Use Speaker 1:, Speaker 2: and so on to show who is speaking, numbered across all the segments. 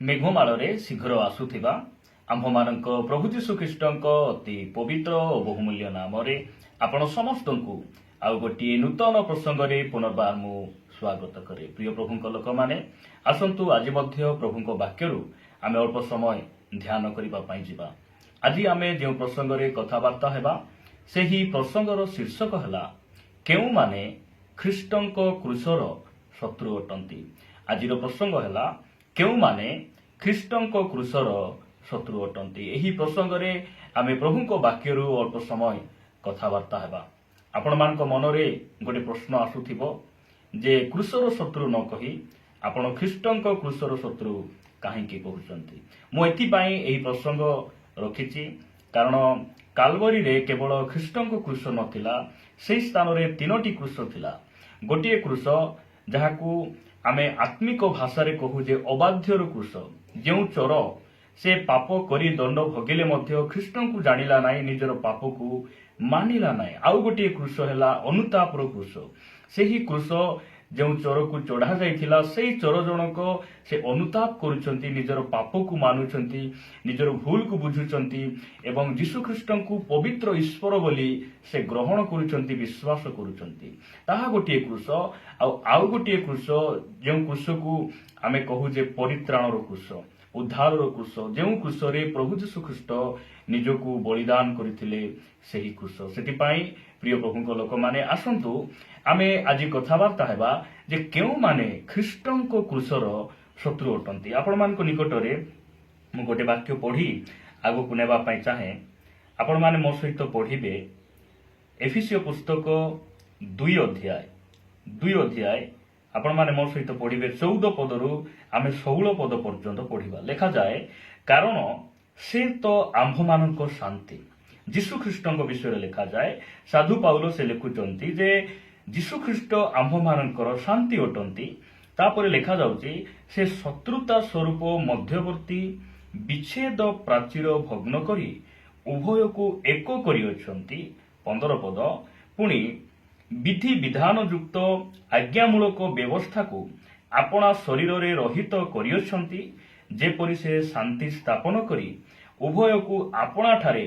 Speaker 1: मेघमाଳରେ ଶୀଘ୍ର ଆସୁଥିବା ଆମ୍ଭମାନଙ୍କ ପ୍ରଭୁ ଯୀଶୁଖ୍ରୀଷ୍ଟଙ୍କ ଅତି ପବିତ୍ର ଓ ବହୁମୂଲ୍ୟ ନାମରେ ଆପଣ ସମସ୍ତଙ୍କୁ ଆଉ ଗୋଟିଏ ନୂତନ ପ୍ରସଙ୍ଗରେ ପୁନର୍ବାର ମୁଁ ସ୍ୱାଗତ କରେ। ପ୍ରିୟ ପ୍ରଭୁଙ୍କ ଲୋକମାନେ, ଆସନ୍ତୁ ଆଜି ମଧ୍ୟ ପ୍ରଭୁଙ୍କ ବାକ୍ୟରୁ ଆମେ ଅଳ୍ପ ସମୟ ଧ୍ୟାନ କରିବା ପାଇଁ ଯିବା। ଆଜି ଆମେ ଯେଉଁ ପ୍ରସଙ୍ଗରେ କଥାବାର୍ତ୍ତା ହେବା, ସେହି ପ୍ରସଙ୍ଗର ଶୀର୍ଷକ ହେଲା କେଉଁମାନେ ଖ୍ରୀଷ୍ଟଙ୍କ କ୍ରୁଶର ଶତ୍ରୁ ଅଟନ୍ତି। ଆଜିର ପ୍ରସଙ୍ଗ ହେଲା କେଉଁମାନେ ଖ୍ରୀଷ୍ଟଙ୍କ କ୍ରୁଶର ଶତ୍ରୁ ଅଟନ୍ତି। ଏହି ପ୍ରସଙ୍ଗରେ ଆମେ ପ୍ରଭୁଙ୍କ ବାକ୍ୟରୁ ଅଳ୍ପ ସମୟ କଥାବାର୍ତ୍ତା ହେବା। ଆପଣମାନଙ୍କ ମନରେ ଗୋଟେ ପ୍ରଶ୍ନ ଆସୁଥିବ ଯେ କ୍ରୁଶର ଶତ୍ରୁ ନ କହି ଆପଣ ଖ୍ରୀଷ୍ଟଙ୍କ କ୍ରୁଶର ଶତ୍ରୁ କାହିଁକି କହୁଛନ୍ତି। ମୁଁ ଏଥିପାଇଁ ଏହି ପ୍ରସଙ୍ଗ ରଖିଛି କାରଣ କାଲବରୀରେ କେବଳ ଖ୍ରୀଷ୍ଟଙ୍କ କ୍ରୁଶ ନଥିଲା, ସେହି ସ୍ଥାନରେ ତିନୋଟି କ୍ରୁଶ ଥିଲା। ଗୋଟିଏ କ୍ରୁଶ ଯାହାକୁ ଆମେ ଆତ୍ମିକ ଭାଷାରେ କହୁ ଯେ ଅବାଧ୍ୟର କ୍ରୁଶ, ଯେଉଁ ଚୋର ସେ ପାପ କରି ଦଣ୍ଡ ଭୋଗିଲେ ମଧ୍ୟ ଖ୍ରୀଷ୍ଟଙ୍କୁ ଜାଣିଲା ନାହିଁ, ନିଜର ପାପକୁ ମାନିଲା ନାହିଁ। ଆଉ ଗୋଟିଏ କ୍ରୁଶ ହେଲା ଅନୁତାପର କ୍ରୁଶ। ସେହି କ୍ରୁଶ ଯେଉଁ ଚୋରକୁ ଚଢା ଯାଇଥିଲା, ସେହି ଚୋର ଜଣକ ସେ ଅନୁତାପ କରୁଛନ୍ତି, ନିଜର ପାପକୁ ମାନୁଛନ୍ତି, ନିଜର ଭୁଲକୁ ବୁଝୁଛନ୍ତି ଏବଂ ଯୀଶୁଖ୍ରୀଷ୍ଟଙ୍କୁ ପବିତ୍ର ଈଶ୍ୱର ବୋଲି ସେ ଗ୍ରହଣ କରୁଛନ୍ତି, ବିଶ୍ୱାସ କରୁଛନ୍ତି। ତାହା ଗୋଟିଏ କ୍ରୁଶ। ଆଉ ଗୋଟିଏ କ୍ରୁଶ, ଯେଉଁ କ୍ରୁଶକୁ ଆମେ କହୁ ଯେ ପରିତ୍ରାଣର କ୍ରୁଶ, ଉଦ୍ଧାରର କ୍ରୁଶ, ଯେଉଁ କ୍ରୁଶରେ ପ୍ରଭୁ ଯୀଶୁଖ୍ରୀଷ୍ଟ ନିଜକୁ ବଳିଦାନ କରିଥିଲେ, ସେହି କ୍ରୁଶ। ସେଥିପାଇଁ ପ୍ରିୟ ପ୍ରଭୁଙ୍କ ଲୋକମାନେ, ଆସନ୍ତୁ ଆମେ ଆଜି କଥାବାର୍ତ୍ତା ହେବା ଯେ କେଉଁମାନେ ଖ୍ରୀଷ୍ଟଙ୍କ କ୍ରୁଶର ଶତ୍ରୁ ଅଟନ୍ତି। ଆପଣମାନଙ୍କ ନିକଟରେ ମୁଁ ଗୋଟେ ବାକ୍ୟ ପଢ଼ି ଆଗକୁ ନେବା ପାଇଁ ଚାହେଁ। ଆପଣମାନେ ମୋ ସହିତ ପଢ଼ିବେ ଏଫେସୀୟ ପୁସ୍ତକ 2 ଅଧ୍ୟାୟ। ଆପଣମାନେ ମୋ ସହିତ ପଢ଼ିବେ 14 ପଦରୁ ଆମେ 16 ପଦ ପର୍ଯ୍ୟନ୍ତ ପଢ଼ିବା। ଲେଖାଯାଏ, କାରଣ ସେ ତ ଆମ୍ଭମାନଙ୍କ ଶାନ୍ତି। ଯୀଶୁଖ୍ରୀଷ୍ଟଙ୍କ ବିଷୟରେ ଲେଖାଯାଏ। ସାଧୁ ପାଉଲ ସେ ଲେଖୁଛନ୍ତି ଯେ ଯୀଶୁଖ୍ରୀଷ୍ଟ ଆମ୍ଭମାନଙ୍କର ଶାନ୍ତି ଅଟନ୍ତି। ତାପରେ ଲେଖାଯାଉଛି, ସେ ଶତ୍ରୁତା ସ୍ୱରୂପ ମଧ୍ୟବର୍ତ୍ତୀ ବିଚ୍ଛେଦ ପ୍ରାଚୀର ଭଗ୍ନ କରି ଉଭୟକୁ ଏକ କରିଅଛନ୍ତି। 15 ପଦ, ପୁଣି ବିଧି ବିଧାନ ଯୁକ୍ତ ଆଜ୍ଞାମୂଳକ ବ୍ୟବସ୍ଥାକୁ ଆପଣା ଶରୀରରେ ରହିତ କରିଅଛନ୍ତି, ଯେପରି ସେ ଶାନ୍ତି ସ୍ଥାପନ କରି ଉଭୟକୁ ଆପଣାଠାରେ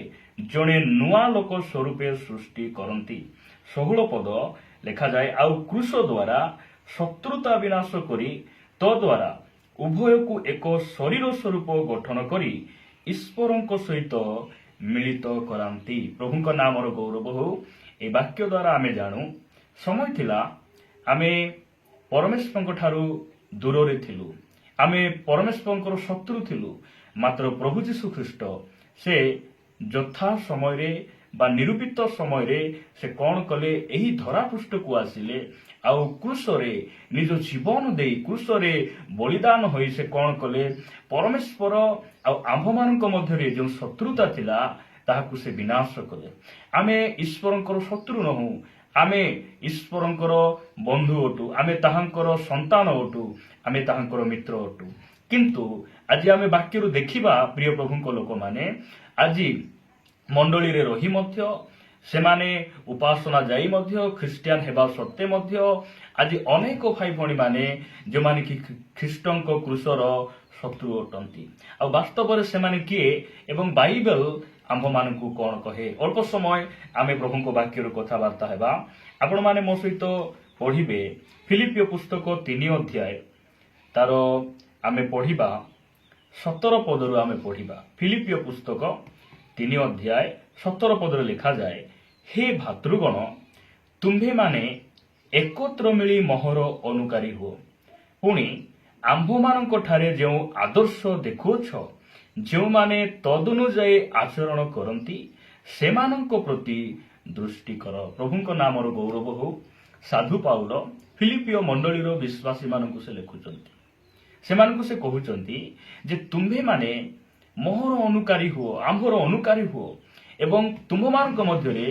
Speaker 1: ଜଣେ ନୂଆ ଲୋକ ସ୍ୱରୂପେ ସୃଷ୍ଟି କରନ୍ତି। 16 ପଦ ଲେଖାଯାଏ, ଆଉ କ୍ରୁଶ ଦ୍ୱାରା ଶତ୍ରୁତା ବିନାଶ କରି ତଦ୍ୱାରା ଉଭୟକୁ ଏକ ଶରୀର ସ୍ୱରୂପ ଗଠନ କରି ଈଶ୍ୱରଙ୍କ ସହିତ ମିଳିତ କରାନ୍ତି। ପ୍ରଭୁଙ୍କ ନାମର ଗୌରବ ହେଉ। ଏ ବାକ୍ୟ ଦ୍ୱାରା ଆମେ ଜାଣୁ, ସମୟ ଥିଲା ଆମେ ପରମେଶ୍ୱରଙ୍କ ଠାରୁ ଦୂରରେ ଥିଲୁ, ଆମେ ପରମେଶ୍ୱରଙ୍କର ଶତ୍ରୁ ଥିଲୁ। ମାତ୍ର ପ୍ରଭୁ ଯୀଶୁଖ୍ରୀଷ୍ଟ ସେ ଯଥା ସମୟରେ ବା ନିରୂପିତ ସମୟରେ ସେ କ'ଣ କଲେ, ଏହି ଧରାପୃଷ୍ଠକୁ ଆସିଲେ ଆଉ କ୍ରୁଶରେ ନିଜ ଜୀବନ ଦେଇ, କ୍ରୁଶରେ ବଳିଦାନ ହୋଇ ସେ କ'ଣ କଲେ, ପରମେଶ୍ୱର ଆଉ ଆମ୍ଭମାନଙ୍କ ମଧ୍ୟରେ ଯେଉଁ ଶତ୍ରୁତା ଥିଲା ତାହାକୁ ସେ ବିନାଶ କଲେ। ଆମେ ଈଶ୍ୱରଙ୍କର ଶତ୍ରୁ ନହୁଁ, ଆମେ ଈଶ୍ୱରଙ୍କର ବନ୍ଧୁ ଅଟୁ, ଆମେ ତାହାଙ୍କର ସନ୍ତାନ ଅଟୁ, ଆମେ ତାହାଙ୍କର ମିତ୍ର ଅଟୁ। କିନ୍ତୁ ଆଜି ଆମେ ବାକ୍ୟରୁ ଦେଖିବା ପ୍ରିୟ ପ୍ରଭୁଙ୍କ ଲୋକମାନେ, ଆଜି ମଣ୍ଡଳୀରେ ରହି ମଧ୍ୟ ସେମାନେ ଉପାସନା ଯାଇ ମଧ୍ୟ ଖ୍ରୀଷ୍ଟିଆନ ହେବା ସତ୍ତ୍ୱେ ମଧ୍ୟ ଆଜି ଅନେକ ଭାଇ ଭଉଣୀମାନେ ଯେଉଁମାନେ କି ଖ୍ରୀଷ୍ଟଙ୍କ କ୍ରୁଶର ଶତ୍ରୁ ଅଟନ୍ତି। ଆଉ ବାସ୍ତବରେ ସେମାନେ କିଏ ଏବଂ ବାଇବେଲ ଆମ୍ଭମାନଙ୍କୁ କ'ଣ କହେ। ଅଳ୍ପ ସମୟ ଆମେ ପ୍ରଭୁଙ୍କ ବାକ୍ୟରୁ କଥାବାର୍ତ୍ତା ହେବା। ଆପଣମାନେ ମୋ ସହିତ ପଢ଼ିବେ ଫିଲିପିଓ ପୁସ୍ତକ 3 ଅଧ୍ୟାୟ, ତାର ଆମେ ପଢ଼ିବା 17 ପଦରୁ ଆମେ ପଢ଼ିବା। ଫିଲିପିଓ ପୁସ୍ତକ 3 ଅଧ୍ୟାୟ 17 ପଦରେ ଲେଖାଯାଏ, ହେ ଭାତୃଗଣ, ତୁମ୍ଭେମାନେ ଏକତ୍ର ମିଳି ମୋହର ଅନୁକାରୀ ହୁଅ। ପୁଣି ଆମ୍ଭମାନଙ୍କ ଠାରେ ଯେଉଁ ଆଦର୍ଶ ଦେଖୁଅଛ, ଯେଉଁମାନେ ତଦନୁଯାୟୀ ଆଚରଣ କରନ୍ତି, ସେମାନଙ୍କ ପ୍ରତି ଦୃଷ୍ଟି କର। ପ୍ରଭୁଙ୍କ ନାମର ଗୌରବ ହେଉ। ସାଧୁ ପାଉଲ ଫିଲିପିଓ ମଣ୍ଡଳୀର ବିଶ୍ୱାସୀମାନଙ୍କୁ ସେ ଲେଖୁଛନ୍ତି। ସେମାନଙ୍କୁ ସେ କହୁଛନ୍ତି ଯେ ତୁମ୍ଭେମାନେ ମୋହର ଅନୁକାରୀ ହୁଅ, ଆମ୍ଭର ଅନୁକାରୀ ହୁଅ ଏବଂ ତୁମ୍ଭମାନଙ୍କ ମଧ୍ୟରେ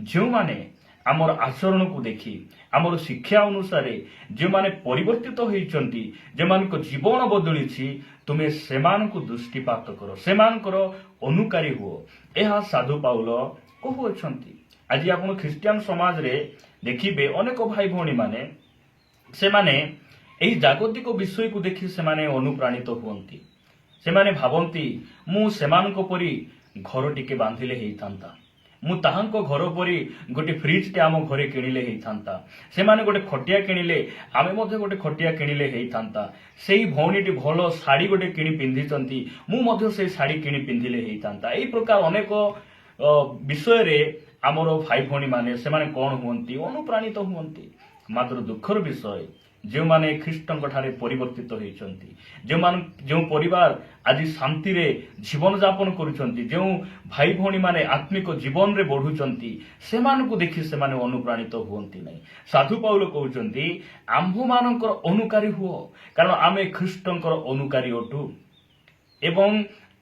Speaker 1: ଯେଉଁମାନେ ଆମର ଆଚରଣକୁ ଦେଖି, ଆମର ଶିକ୍ଷା ଅନୁସାରେ ଯେଉଁମାନେ ପରିବର୍ତ୍ତିତ ହୋଇଛନ୍ତି, ଯେଉଁମାନଙ୍କ ଜୀବନ ବଦଳିଛି, ତୁମେ ସେମାନଙ୍କୁ ଦୃଷ୍ଟିପାତ କର, ସେମାନଙ୍କର ଅନୁକାରୀ ହୁଅ। ଏହା ସାଧୁ ପାଉଲ କହୁଅଛନ୍ତି। ଆଜି ଆପଣ ଖ୍ରୀଷ୍ଟିଆନ ସମାଜରେ ଦେଖିବେ ଅନେକ ଭାଇ ଭଉଣୀମାନେ ସେମାନେ ଏହି ଜାଗତିକ ବିଷୟକୁ ଦେଖି ସେମାନେ ଅନୁପ୍ରାଣିତ ହୁଅନ୍ତି। ସେମାନେ ଭାବନ୍ତି ମୁଁ ସେମାନଙ୍କ ପରି ଘର ଟିକେ ବାନ୍ଧିଲେ ହେଇଥାନ୍ତା, ମୁଁ ତାହାଙ୍କ ଘର ପରି ଗୋଟେ ଫ୍ରିଜଟେ ଆମ ଘରେ କିଣିଲେ ହେଇଥାନ୍ତା, ସେମାନେ ଗୋଟେ ଖଟିଆ କିଣିଲେ ଆମେ ମଧ୍ୟ ଗୋଟେ ଖଟିଆ କିଣିଲେ ହେଇଥାନ୍ତା, ସେଇ ଭଉଣୀଟି ଭଲ ଶାଢ଼ୀ ଗୋଟେ କିଣି ପିନ୍ଧିଛନ୍ତି, ମୁଁ ମଧ୍ୟ ସେଇ ଶାଢ଼ୀ କିଣି ପିନ୍ଧିଲେ ହେଇଥାନ୍ତା। ଏହି ପ୍ରକାର ଅନେକ ବିଷୟରେ ଆମର ଭାଇ ଭଉଣୀ ମାନେ ସେମାନେ କଣ ହୁଅନ୍ତି, ଅନୁପ୍ରାଣିତ ହୁଅନ୍ତି। ମାତ୍ର ଦୁଃଖର ବିଷୟ, ଯେଉଁମାନେ ଖ୍ରୀଷ୍ଟଙ୍କ ଠାରେ ପରିବର୍ତ୍ତିତ ହୋଇଛନ୍ତି, ଯେଉଁ ପରିବାର ଆଜି ଶାନ୍ତିରେ ଜୀବନ ଯାପନ କରୁଛନ୍ତି, ଯେଉଁ ଭାଇ ଭଉଣୀ ମାନେ ଆତ୍ମିକ ଜୀବନରେ ବଢୁଛନ୍ତି, ସେମାନଙ୍କୁ ଦେଖି ସେମାନେ ଅନୁପ୍ରାଣିତ ହୁଅନ୍ତି ନାହିଁ। ସାଧୁ ପାଉଲ କହୁଛନ୍ତି ଆମ୍ଭମାନଙ୍କର ଅନୁକାରୀ ହୁଅ, କାରଣ ଆମେ ଖ୍ରୀଷ୍ଟଙ୍କର ଅନୁକାରୀ ଅଟୁ। ଏବଂ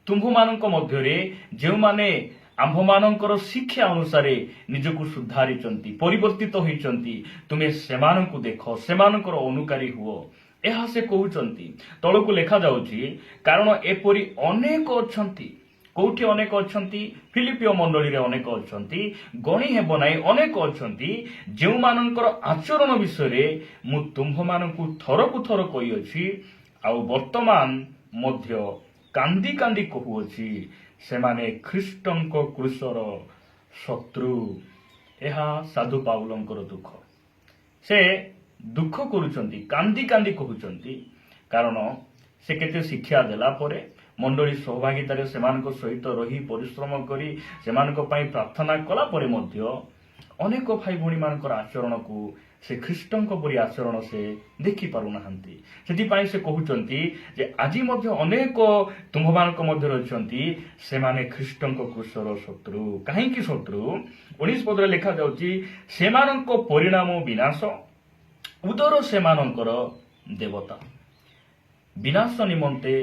Speaker 1: ତୁମ୍ଭମାନଙ୍କ ମଧ୍ୟରେ ଯେଉଁମାନେ ଆମ୍ଭମାନଙ୍କର ଶିକ୍ଷା ଅନୁସାରେ ନିଜକୁ ସୁଧାରିଛନ୍ତି, ପରିବର୍ତ୍ତିତ ହୋଇଛନ୍ତି, ତୁମେ ସେମାନଙ୍କୁ ଦେଖ, ସେମାନଙ୍କର ଅନୁକାରୀ ହୁଅ, ଏହା ସେ କହୁଛନ୍ତି। ତଳକୁ ଲେଖାଯାଉଛି କାରଣ ଏପରି ଅନେକ ଅଛନ୍ତି। କୋଉଠି ଅନେକ ଅଛନ୍ତି? ଫିଲିପିଓ ମଣ୍ଡଳୀରେ ଅନେକ ଅଛନ୍ତି, ଗଣି ହେବ ନାହିଁ, ଅନେକ ଅଛନ୍ତି ଯେଉଁମାନଙ୍କର ଆଚରଣ ବିଷୟରେ ମୁଁ ତୁମ୍ଭମାନଙ୍କୁ ଥରକୁ ଥର କହିଅଛି, ଆଉ ବର୍ତ୍ତମାନ ମଧ୍ୟ କାନ୍ଦି କାନ୍ଦି କହୁଅଛି, ସେମାନେ ଖ୍ରୀଷ୍ଟଙ୍କ କ୍ରୁଶର ଶତ୍ରୁ। ଏହା ସାଧୁ ପାଉଲଙ୍କର ଦୁଃଖ। ସେ ଦୁଃଖ କରୁଛନ୍ତି, କାନ୍ଦି କାନ୍ଦି କହୁଛନ୍ତି, କାରଣ ସେ କେତେ ଶିକ୍ଷା ଦେଲା ପରେ, ମଣ୍ଡଳୀ ସହଭାଗିତାରେ ସେମାନଙ୍କ ସହିତ ରହି ପରିଶ୍ରମ କରି ସେମାନଙ୍କ ପାଇଁ ପ୍ରାର୍ଥନା କଲା ପରେ ମଧ୍ୟ ଅନେକ ଭାଇ ଭଉଣୀ ମାନଙ୍କର ଆଚରଣକୁ ସେ ଖ୍ରୀଷ୍ଟଙ୍କ ପରି ଆଚରଣ ସେ ଦେଖି ପାରୁନାହାନ୍ତି। ସେଥିପାଇଁ ସେ କହୁଛନ୍ତି ଯେ ଆଜି ମଧ୍ୟ ଅନେକ ତୁମ୍ଭମାନଙ୍କ ମଧ୍ୟରେ ଅଛନ୍ତି, ସେମାନେ ଖ୍ରୀଷ୍ଟଙ୍କ କ୍ରୁଶର ଶତ୍ରୁ। କାହିଁକି ଶତ୍ରୁ? 19 ପଦରେ ଲେଖାଯାଉଛି ସେମାନଙ୍କ ପରିଣାମ ବିନାଶ, ଉଦର ସେମାନଙ୍କର ଦେବତା। ବିନାଶ ନିମନ୍ତେ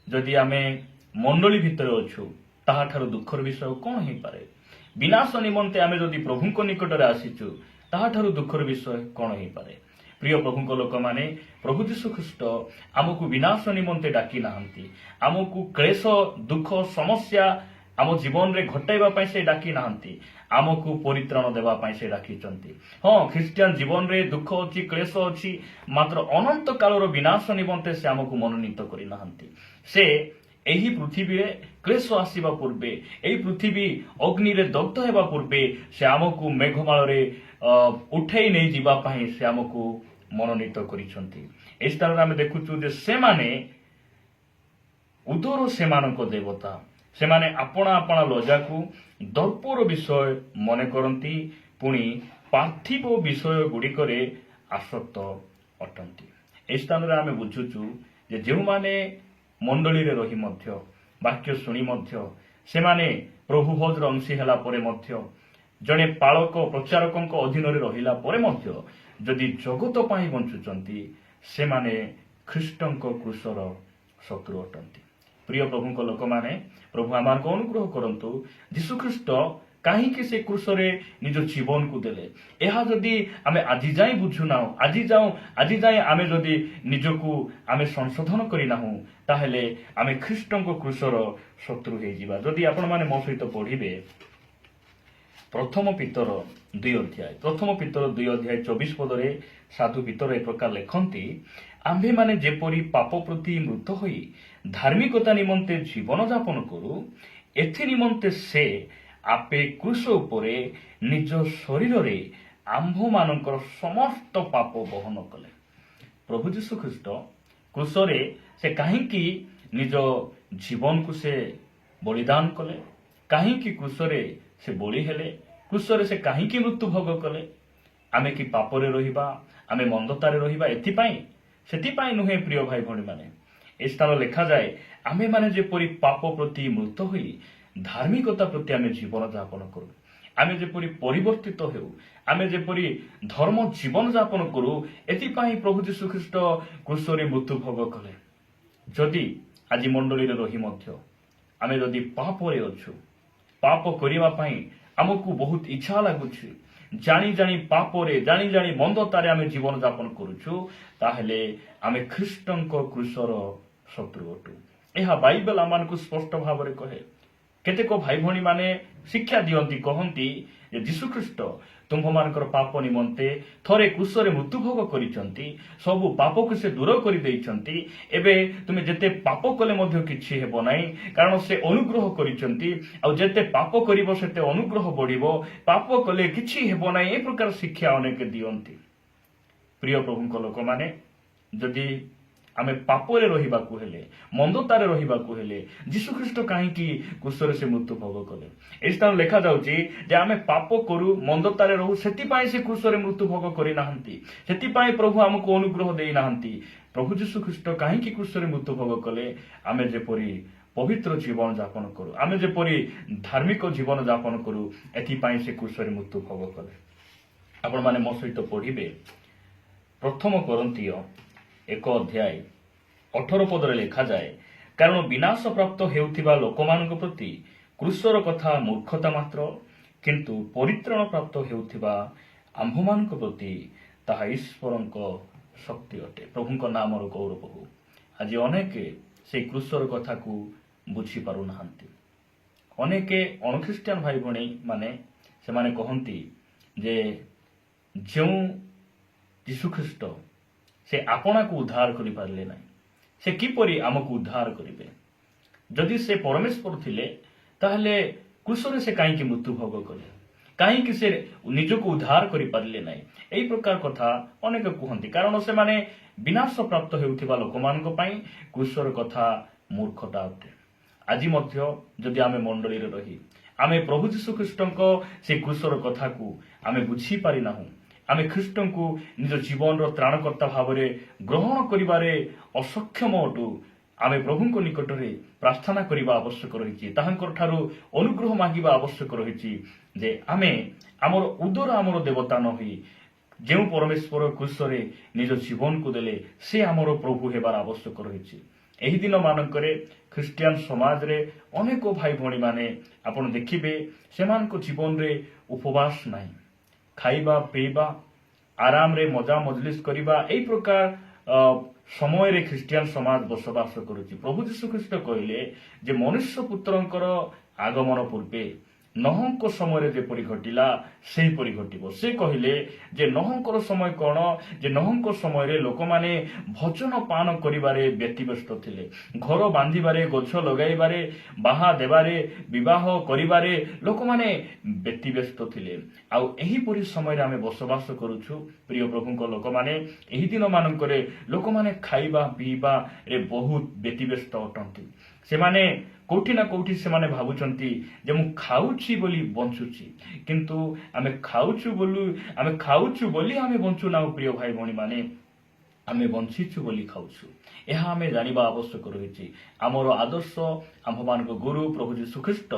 Speaker 1: ଯଦି ଆମେ ମଣ୍ଡଳୀ ଭିତରେ ଅଛୁ, ତାହାଠାରୁ ଦୁଃଖର ବିଷୟ କଣ ହେଇପାରେ? ବିନାଶ ନିମନ୍ତେ ଆମେ ଯଦି ପ୍ରଭୁଙ୍କ ନିକଟରେ ଆସିଛୁ, ତାହାଠାରୁ ଦୁଃଖର ବିଷୟ କଣ ହେଇପାରେ? ପ୍ରିୟ ପ୍ରଭୁଙ୍କ ଲୋକମାନେ, ପ୍ରଭୁ ଯୀଶୁ ଖ୍ରୀଷ୍ଟ ଆମକୁ ବିନାଶ ନିମନ୍ତେ ଡାକି ନାହାନ୍ତି, ଆମକୁ କ୍ଲେଶ, ଦୁଃଖ, ସମସ୍ୟା ଆମ ଜୀବନରେ ଘଟାଇବା ପାଇଁ ସେ ଡାକି ନାହାନ୍ତି, ଆମକୁ ପରିତ୍ରାଣ ଦେବା ପାଇଁ ସେ ଡାକିଛନ୍ତି। ହଁ, ଖ୍ରୀଷ୍ଟିଆନ ଜୀବନରେ ଦୁଃଖ ଅଛି, କ୍ଲେଶ ଅଛି, ମାତ୍ର ଅନନ୍ତ କାଳର ବିନାଶ ନିମନ୍ତେ ସେ ଆମକୁ ମନୋନୀତ କରିନାହାନ୍ତି। ସେ ଏହି ପୃଥିବୀରେ କ୍ଲେଶ ଆସିବା ପୂର୍ବେ, ଏହି ପୃଥିବୀ ଅଗ୍ନିରେ ଦଗ୍ଧ ହେବା ପୂର୍ବେ ସେ ଆମକୁ ମେଘମାଳରେ ଉଠେଇ ନେଇ ଯିବା ପାଇଁ ସେ ଆମକୁ ମନୋନୀତ କରିଛନ୍ତି। ଏହି ସ୍ଥାନରେ ଆମେ ଦେଖୁଛୁ ଯେ ସେମାନେ ଉଦର ସେମାନଙ୍କ ଦେବତା। ସେମାନେ ଆପଣା ଆପଣା ଲଜାକୁ ଦର୍ପର ବିଷୟ ମନେ କରନ୍ତି, ପୁଣି ପାର୍ଥିବ ବିଷୟ ଗୁଡ଼ିକରେ ଆସକ୍ତ ଅଟନ୍ତି। ଏହି ସ୍ଥାନରେ ଆମେ ବୁଝୁଛୁ ଯେ ଯେଉଁମାନେ ମଣ୍ଡଳୀରେ ରହି ମଧ୍ୟ, ବାକ୍ୟ ଶୁଣି ମଧ୍ୟ, ସେମାନେ ପ୍ରଭୁ ଭୋଜର ଅଂଶୀ ହେଲା ପରେ ମଧ୍ୟ, ଜଣେ ପାଳକ ପ୍ରଚାରକଙ୍କ ଅଧୀନରେ ରହିଲା ପରେ ମଧ୍ୟ ଯଦି ଜଗତ ପାଇଁ ବଞ୍ଚୁଛନ୍ତି, ସେମାନେ ଖ୍ରୀଷ୍ଟଙ୍କ କ୍ରୁଶର ଶତ୍ରୁ ଅଟନ୍ତି। ପ୍ରିୟ ପ୍ରଭୁଙ୍କ ଲୋକମାନେ, ପ୍ରଭୁ ଆମମାନଙ୍କୁ ଅନୁଗ୍ରହ କରନ୍ତୁ। ଯୀଶୁଖ୍ରୀଷ୍ଟ କାହିଁକି ସେ କ୍ରୁଶରେ ନିଜ ଜୀବନକୁ ଦେଲେ, ଏହା ଯଦି ଆମେ ଆଜି ଯାଏଁ ବୁଝୁନାହୁଁ, ଆଜି ଯାଏଁ ଆମେ ଯଦି ନିଜକୁ ଆମେ ସଂଶୋଧନ କରିନାହୁଁ, ତାହେଲେ ଆମେ ଖ୍ରୀଷ୍ଟଙ୍କ କ୍ରୁଶର ଶତ୍ରୁ ହେଇଯିବା। ଯଦି ଆପଣମାନେ ମୋ ସହିତ ପଢିବେ ପ୍ରଥମ ପିତର 2 ଅଧ୍ୟାୟ 24 ପଦରେ ସାଧୁ ପିତର ଏ ପ୍ରକାର ଲେଖନ୍ତି, ଆମ୍ଭେମାନେ ଯେପରି ପାପ ପ୍ରତି ମୃତ ହୋଇ ଧାର୍ମିକତା ନିମନ୍ତେ ଜୀବନ ଯାପନ କରୁ, ଏଥି ନିମନ୍ତେ ସେ ଆପେ କ୍ରୁଶ ଉପରେ ନିଜ ଶରୀରରେ ଆମ୍ଭମାନଙ୍କର ସମସ୍ତ ପାପ ବହନ କଲେ। ପ୍ରଭୁ ଯୀଶୁ ଖ୍ରୀଷ୍ଟ କ୍ରୁଶରେ ସେ କାହିଁକି ନିଜ ଜୀବନକୁ ସେ ବଳିଦାନ କଲେ? କାହିଁକି କ୍ରୁଶରେ ସେ ବଳି ହେଲେ? କ୍ରୁଶରେ ସେ କାହିଁକି ମୃତ୍ୟୁ ଭୋଗ କଲେ? ଆମେ କି ପାପରେ ରହିବା, ଆମେ ମନ୍ଦତାରେ ରହିବା ଏଥିପାଇଁ? ସେଥିପାଇଁ ନୁହେଁ ପ୍ରିୟ ଭାଇ ଭଉଣୀ ମାନେ। ଏ ସ୍ଥାନ ଲେଖାଯାଏ ଆମ୍ଭେମାନେ ଯେପରି ପାପ ପ୍ରତି ମୃତ ହୋଇ ଧାର୍ମିକତା ପ୍ରତି ଆମେ ଜୀବନ ଯାପନ କରୁ, ଆମେ ଯେପରି ପରିବର୍ତ୍ତିତ ହେଉ, ଆମେ ଯେପରି ଧର୍ମ ଜୀବନ ଯାପନ କରୁ, ଏଥିପାଇଁ ପ୍ରଭୁ ଯୀଶୁ ଖ୍ରୀଷ୍ଟ କ୍ରୁଶରେ ମୃତ୍ୟୁ ଭୋଗ କଲେ। ଯଦି ଆଜି ମଣ୍ଡଳୀରେ ରହି ମଧ୍ୟ ଆମେ ଯଦି ପାପରେ ଅଛୁ, ପାପ କରିବା ପାଇଁ ଆମକୁ ବହୁତ ଇଚ୍ଛା ଲାଗୁଛି, ଜାଣି ଜାଣି ପାପରେ, ଜାଣି ଜାଣି ମନ୍ଦତାରେ ଆମେ ଜୀବନ ଯାପନ କରୁଛୁ, ତାହେଲେ ଆମେ ଖ୍ରୀଷ୍ଟଙ୍କ କ୍ରୁଶର ଶତ୍ରୁ ଅଟୁ। ଏହା ବାଇବେଲ ଆମମାନଙ୍କୁ ସ୍ପଷ୍ଟ ଭାବରେ କହେ। କେତେକ ଭାଇ ଭଉଣୀ ମାନେ ଶିକ୍ଷା ଦିଅନ୍ତି, କହନ୍ତି ଯେ ଯୀଶୁଖ୍ରୀଷ୍ଟ ତୁମ୍ଭମାନଙ୍କର ପାପ ନିମନ୍ତେ ଥରେ କ୍ରୁଶରେ ମୃତ୍ୟୁଭୋଗ କରିଛନ୍ତି, ସବୁ ପାପକୁ ସେ ଦୂର କରିଦେଇଛନ୍ତି, ଏବେ ତୁମେ ଯେତେ ପାପ କଲେ ମଧ୍ୟ କିଛି ହେବ ନାହିଁ, କାରଣ ସେ ଅନୁଗ୍ରହ କରିଛନ୍ତି, ଆଉ ଯେତେ ପାପ କରିବ ସେତେ ଅନୁଗ୍ରହ ବଢିବ, ପାପ କଲେ କିଛି ହେବ ନାହିଁ, ଏ ପ୍ରକାର ଶିକ୍ଷା ଅନେକ ଦିଅନ୍ତି। ପ୍ରିୟ ପ୍ରଭୁଙ୍କ ଲୋକମାନେ, ଯଦି ଆମେ ପାପରେ ରହିବାକୁ ହେଲେ, ମନ୍ଦତାରେ ରହିବାକୁ ହେଲେ ଯୀଶୁଖ୍ରୀଷ୍ଟ କାହିଁକି କ୍ରୁଶରେ ସେ ମୃତ୍ୟୁ ଭୋଗ କଲେ? ଏହି ସ୍ଥାନ ଲେଖାଯାଉଛି ଯେ ଆମେ ପାପ କରୁ, ମନ୍ଦତାରେ ରହୁ, ସେଥିପାଇଁ ସେ କ୍ରୁଶରେ ମୃତ୍ୟୁ ଭୋଗ କରିନାହାନ୍ତି, ସେଥିପାଇଁ ପ୍ରଭୁ ଆମକୁ ଅନୁଗ୍ରହ ଦେଇନାହାନ୍ତି। ପ୍ରଭୁ ଯୀଶୁଖ୍ରୀଷ୍ଟ କାହିଁକି କ୍ରୁଶରେ ମୃତ୍ୟୁ ଭୋଗ କଲେ? ଆମେ ଯେପରି ପବିତ୍ର ଜୀବନ ଯାପନ କରୁ, ଆମେ ଯେପରି ଧାର୍ମିକ ଜୀବନ ଯାପନ କରୁ, ଏଥିପାଇଁ ସେ କ୍ରୁଶରେ ମୃତ୍ୟୁ ଭୋଗ କଲେ। ଆପଣମାନେ ମୋ ସହିତ ପଢିବେ 1 Corinthians 1:18 ଲେଖାଯାଏ, କାରଣ ବିନାଶ ପ୍ରାପ୍ତ ହେଉଥିବା ଲୋକମାନଙ୍କ ପ୍ରତି କ୍ରୁଶର କଥା ମୂର୍ଖତା ମାତ୍ର, କିନ୍ତୁ ପରିତ୍ରାଣ ପ୍ରାପ୍ତ ହେଉଥିବା ଆମ୍ଭମାନଙ୍କ ପ୍ରତି ତାହା ଈଶ୍ୱରଙ୍କ ଶକ୍ତି ଅଟେ। ପ୍ରଭୁଙ୍କ ନାମର ଗୌରବ ହଉ। ଆଜି ଅନେକ ସେଇ କ୍ରୁଶର କଥାକୁ ବୁଝିପାରୁନାହାନ୍ତି। ଅନେକ ଅଣଖ୍ରୀଷ୍ଟିଆନ ଭାଇ ଭଉଣୀ ମାନେ ସେମାନେ କହନ୍ତି ଯେ ଯେଉଁ ଯୀଶୁଖ୍ରୀଷ୍ଟ ସେ ଆପଣାକୁ ଉଦ୍ଧାର କରିପାରିଲେ ନାହିଁ, ସେ କିପରି ଆମକୁ ଉଦ୍ଧାର କରିବେ? ଯଦି ସେ ପରମେଶ୍ୱର ଥିଲେ ତାହେଲେ କ୍ରୁଶରେ ସେ କାହିଁକି ମୃତ୍ୟୁ ଭୋଗ କଲେ? କାହିଁକି ସେ ନିଜକୁ ଉଦ୍ଧାର କରିପାରିଲେ ନାହିଁ? ଏହି ପ୍ରକାର କଥା ଅନେକ କୁହନ୍ତି, କାରଣ ସେମାନେ ବିନାଶ ପ୍ରାପ୍ତ ହେଉଥିବା ଲୋକମାନଙ୍କ ପାଇଁ କ୍ରୁଶର କଥା ମୂର୍ଖତା ଅଟେ। ଆଜି ମଧ୍ୟ ଯଦି ଆମେ ମଣ୍ଡଳୀରେ ରହି ଆମେ ପ୍ରଭୁ ଯୀଶୁଖ୍ରୀଷ୍ଟଙ୍କ ସେ କ୍ରୁଶର କଥାକୁ ଆମେ ବୁଝିପାରିନାହୁଁ, ଆମେ ଖ୍ରୀଷ୍ଟଙ୍କୁ ନିଜ ଜୀବନର ତ୍ରାଣକର୍ତ୍ତା ଭାବରେ ଗ୍ରହଣ କରିବାରେ ଅସକ୍ଷମ ଅଟୁ, ଆମେ ପ୍ରଭୁଙ୍କ ନିକଟରେ ପ୍ରାର୍ଥନା କରିବା ଆବଶ୍ୟକ ରହିଛି, ତାହାଙ୍କର ଠାରୁ ଅନୁଗ୍ରହ ମାଗିବା ଆବଶ୍ୟକ ରହିଛି ଯେ ଆମେ ଆମର ଉଦର ଆମର ଦେବତା ନ ହୋଇ ଯେଉଁ ପରମେଶ୍ୱର କ୍ରୁଶରେ ନିଜ ଜୀବନକୁ ଦେଲେ ସେ ଆମର ପ୍ରଭୁ ହେବାର ଆବଶ୍ୟକ ରହିଛି। ଏହି ଦିନ ମାନଙ୍କରେ ଖ୍ରୀଷ୍ଟିଆନ ସମାଜରେ ଅନେକ ଭାଇ ଭଉଣୀ ମାନେ ଆପଣ ଦେଖିବେ ସେମାନଙ୍କ ଜୀବନରେ ଉପବାସ ନାହିଁ, ଖାଇବା ପିଇବା ଆରାମରେ ମଜା ମଜଲିସ କରିବା, ଏହି ପ୍ରକାର ସମୟରେ ଖ୍ରୀଷ୍ଟିଆନ ସମାଜ ବସବାସ କରୁଛି। ପ୍ରଭୁ ଯୀଶୁଖ୍ରୀଷ୍ଟ କହିଲେ ଯେ ମନୁଷ୍ୟ ପୁତ୍ରଙ୍କର ଆଗମନ ପୂର୍ବେ ନହଙ୍କ ସମୟରେ ଯେପରି ଘଟିଲା ସେହିପରି ଘଟିବ। ସେ କହିଲେ ଯେ ନହଙ୍କର ସମୟ କଣ? ଯେ ନହଙ୍କ ସମୟରେ ଲୋକମାନେ ଭୋଜନ ପାନ କରିବାରେ ବ୍ୟତିବ୍ୟସ୍ତ ଥିଲେ, ଘର ବାନ୍ଧିବାରେ, ଗଛ ଲଗାଇବାରେ, ବାହା ଦେବାରେ, ବିବାହ କରିବାରେ ଲୋକମାନେ ବ୍ୟତିବ୍ୟସ୍ତ ଥିଲେ। ଆଉ ଏହିପରି ସମୟରେ ଆମେ ବସବାସ କରୁଛୁ। ପ୍ରିୟ ପ୍ରଭୁଙ୍କ ଲୋକମାନେ, ଏହି ଦିନ ମାନଙ୍କରେ ଲୋକମାନେ ଖାଇବା ପିଇବାରେ ବହୁତ ବ୍ୟତିବ୍ୟସ୍ତ ଅଟନ୍ତି। ସେମାନେ କୋଉଠି ନା କୋଉଠି ସେମାନେ ଭାବୁଛନ୍ତି ଯେ ମୁଁ ଖାଉଛି ବୋଲି ବଞ୍ଚୁଛି, କିନ୍ତୁ ଆମେ ଖାଉଛୁ ବୋଲି ଆମେ ବଞ୍ଚୁନାହୁଁ। ପ୍ରିୟ ଭାଇ ଭଉଣୀ ମାନେ, ଆମେ ବଞ୍ଚିଛୁ ବୋଲି ଖାଉଛୁ, ଏହା ଆମେ ଜାଣିବା ଆବଶ୍ୟକ ରହିଛି। ଆମର ଆଦର୍ଶ ଆମ୍ଭମାନଙ୍କ ଗୁରୁ ପ୍ରଭୁ ଯୀଶୁଖ୍ରୀଷ୍ଟ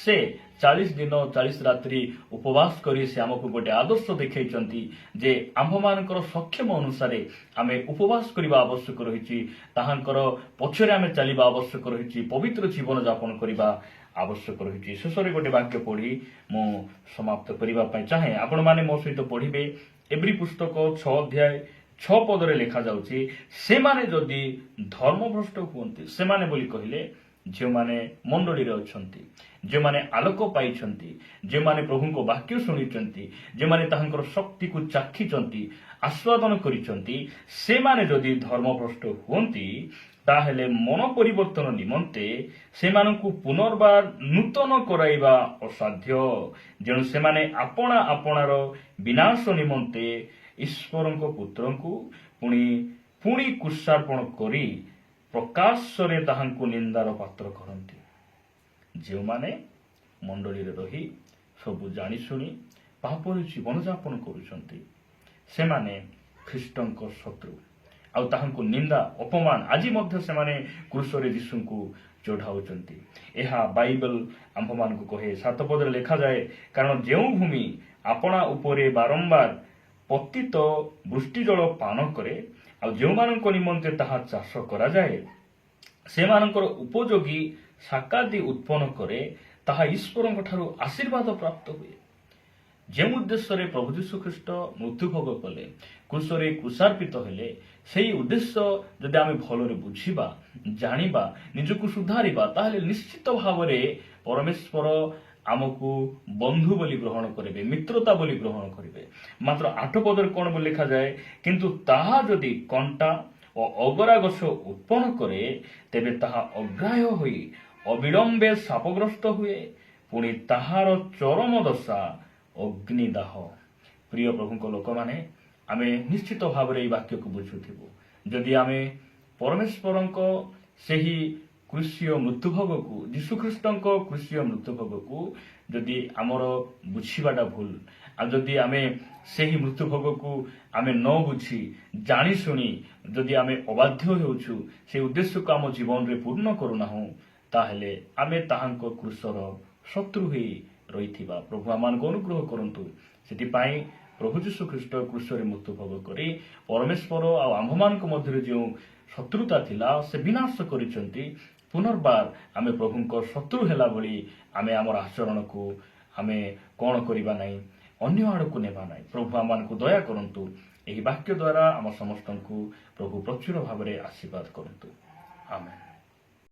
Speaker 1: ସେ 40 ଦିନ 40 ରାତ୍ରି ଉପବାସ କରି ସେ ଆମକୁ ଗୋଟେ ଆଦର୍ଶ ଦେଖାଇଛନ୍ତି ଯେ ଆମ୍ଭମାନଙ୍କର ସକ୍ଷମ ଅନୁସାରେ ଆମେ ଉପବାସ କରିବା ଆବଶ୍ୟକ ରହିଛି, ତାହାଙ୍କର ପଛରେ ଆମେ ଚାଲିବା ଆବଶ୍ୟକ ରହିଛି, ପବିତ୍ର ଜୀବନ ଯାପନ କରିବା ଆବଶ୍ୟକ ରହିଛି। ଶେଷରେ ଗୋଟେ ବାକ୍ୟ ପଢି ମୁଁ ସମାପ୍ତ କରିବା ପାଇଁ ଚାହେଁ। ଆପଣମାନେ ମୋ ସହିତ ପଢିବେ ଏବ୍ରୀ ପୁସ୍ତକ 6:6 ଲେଖାଯାଉଛି, ସେମାନେ ଯଦି ଧର୍ମଭ୍ରଷ୍ଟ ହୁଅନ୍ତି, ସେମାନେ ବୋଲି କହିଲେ ଯେଉଁମାନେ ମଣ୍ଡଳୀରେ ଅଛନ୍ତି, ଯେଉଁମାନେ ଆଲୋକ ପାଇଛନ୍ତି, ଯେଉଁମାନେ ପ୍ରଭୁଙ୍କ ବାକ୍ୟ ଶୁଣିଛନ୍ତି, ଯେଉଁମାନେ ତାହାଙ୍କର ଶକ୍ତିକୁ ଚାଖିଛନ୍ତି, ଆସ୍ୱାଦନ କରିଛନ୍ତି, ସେମାନେ ଯଦି ଧର୍ମଭ୍ରଷ୍ଟ ହୁଅନ୍ତି ତାହେଲେ ମନ ପରିବର୍ତ୍ତନ ନିମନ୍ତେ ସେମାନଙ୍କୁ ପୁନର୍ବାର ନୂତନ କରାଇବା ଅସାଧ୍ୟ, ଯେଣୁ ସେମାନେ ଆପଣା ଆପଣାର ବିନାଶ ନିମନ୍ତେ ଈଶ୍ୱରଙ୍କ ପୁତ୍ରଙ୍କୁ ପୁଣି କୁଶାର୍ପଣ କରି ପ୍ରକାଶରେ ତାହାଙ୍କୁ ନିନ୍ଦାର ପାତ୍ର କରନ୍ତି। ଯେଉଁମାନେ ମଣ୍ଡଳୀରେ ରହି ସବୁ ଜାଣିଶୁଣି ପାପରେ ଜୀବନଯାପନ କରୁଛନ୍ତି ସେମାନେ ଖ୍ରୀଷ୍ଟଙ୍କ ଶତ୍ରୁ, ଆଉ ତାହାଙ୍କୁ ନିନ୍ଦା ଅପମାନ ଆଜି ମଧ୍ୟ ସେମାନେ କ୍ରୁଶରେ ଯୀଶୁଙ୍କୁ ଚଢ଼ାଉଛନ୍ତି। ଏହା ବାଇବେଲ ଆମ୍ଭମାନଙ୍କୁ କହେ। 7 ଲେଖାଯାଏ, କାରଣ ଯେଉଁ ଭୂମି ଆପଣା ଉପରେ ବାରମ୍ବାର ପତିତ ବୃଷ୍ଟିଜଳ ପାନ କରେ, ଆଉ ଯେଉଁମାନଙ୍କ ନିମନ୍ତେ ତାହା ଚାଷ କରାଯାଏ, ସେମାନଙ୍କର ଉପଯୋଗୀ ସାକାଦି ଉତ୍ପନ୍ନ କରେ, ତାହା ଈଶ୍ୱରଙ୍କ ଠାରୁ ଆଶୀର୍ବାଦ ପ୍ରାପ୍ତ ହୁଏ। ଯେଉଁ ଉଦ୍ଦେଶ୍ୟରେ ପ୍ରଭୁ ଯୀଶୁଖ୍ରୀଷ୍ଟ ମୃତ୍ୟୁଭୋଗ କଲେ, କ୍ରୁଶରେ କୁଶାର୍ପିତ ହେଲେ, ସେହି ଉଦ୍ଦେଶ୍ୟ ଯଦି ଆମେ ଭଲରେ ବୁଝିବା, ଜାଣିବା, ନିଜକୁ ସୁଧାରିବା, ତାହେଲେ ନିଶ୍ଚିତ ଭାବରେ ପରମେଶ୍ୱର ଆମକୁ ବନ୍ଧୁ ବୋଲି ଗ୍ରହଣ କରିବେ, ମିତ୍ରତା ବୋଲି ଗ୍ରହଣ କରିବେ। ମାତ୍ର 8 ପଦରେ କଣ ବୋଲି ଲେଖାଯାଏ? କିନ୍ତୁ ତାହା ଯଦି କଣ୍ଟା ଓ ଅଗରା ଗଛ ଉତ୍ପନ୍ନ କରେ, ତେବେ ତାହା ଅଗ୍ରାହ୍ୟ ହୋଇ ଅବିଳମ୍ବେ ଶାପଗ୍ରସ୍ତ ହୁଏ, ପୁଣି ତାହାର ଚରମ ଦଶା ଅଗ୍ନିଦାହ। ପ୍ରିୟ ପ୍ରଭୁଙ୍କ ଲୋକମାନେ, ଆମେ ନିଶ୍ଚିତ ଭାବରେ ଏହି ବାକ୍ୟକୁ ବୁଝୁଥିବୁ। ଯଦି ଆମେ ପରମେଶ୍ୱରଙ୍କ ସେହି କୃଷିୟ ମୃତ୍ୟୁଭୋଗକୁ, ଯୀଶୁଖ୍ରୀଷ୍ଟଙ୍କ କୃଷିୟ ମୃତ୍ୟୁଭୋଗକୁ ଯଦି ଆମର ବୁଝିବାଟା ଭୁଲ, ଆଉ ଯଦି ଆମେ ସେହି ମୃତ୍ୟୁଭୋଗକୁ ଆମେ ନ ବୁଝି ଜାଣି ଶୁଣି ଯଦି ଆମେ ଅବାଧ୍ୟ ହେଉଛୁ, ସେ ଉଦ୍ଦେଶ୍ୟକୁ ଆମ ଜୀବନରେ ପୂର୍ଣ୍ଣ କରୁନାହୁଁ, ତାହେଲେ ଆମେ ତାହାଙ୍କ କୃଷର ଶତ୍ରୁ ହୋଇ ରହିଥିବା। ପ୍ରଭୁ ଆମମାନଙ୍କୁ ଅନୁଗ୍ରହ କରନ୍ତୁ। ସେଥିପାଇଁ ପ୍ରଭୁ ଯୀଶୁଖ୍ରୀଷ୍ଟ କୃଷରେ ମୃତ୍ୟୁଭୋଗ କରି ପରମେଶ୍ୱର ଆଉ ଆମ୍ଭମାନଙ୍କ ମଧ୍ୟରେ ଯେଉଁ ଶତ୍ରୁତା ଥିଲା, ସେ ବିନାଶ କରିଛନ୍ତି। ପୁନର୍ବାର ଆମେ ପ୍ରଭୁଙ୍କ ଶତ୍ରୁ ହେଲା ଭଳି ଆମେ ଆମର ଆଚରଣକୁ ଆମେ କଣ କରିବା ନାହିଁ, ଅନ୍ୟ ଆଡ଼କୁ ନେବା ନାହିଁ। ପ୍ରଭୁ ଆମମାନଙ୍କୁ ଦୟା କରନ୍ତୁ। ଏହି ବାକ୍ୟ ଦ୍ୱାରା ଆମ ସମସ୍ତଙ୍କୁ ପ୍ରଭୁ ପ୍ରଚୁର ଭାବରେ ଆଶୀର୍ବାଦ କରନ୍ତୁ। ଆମେନ୍।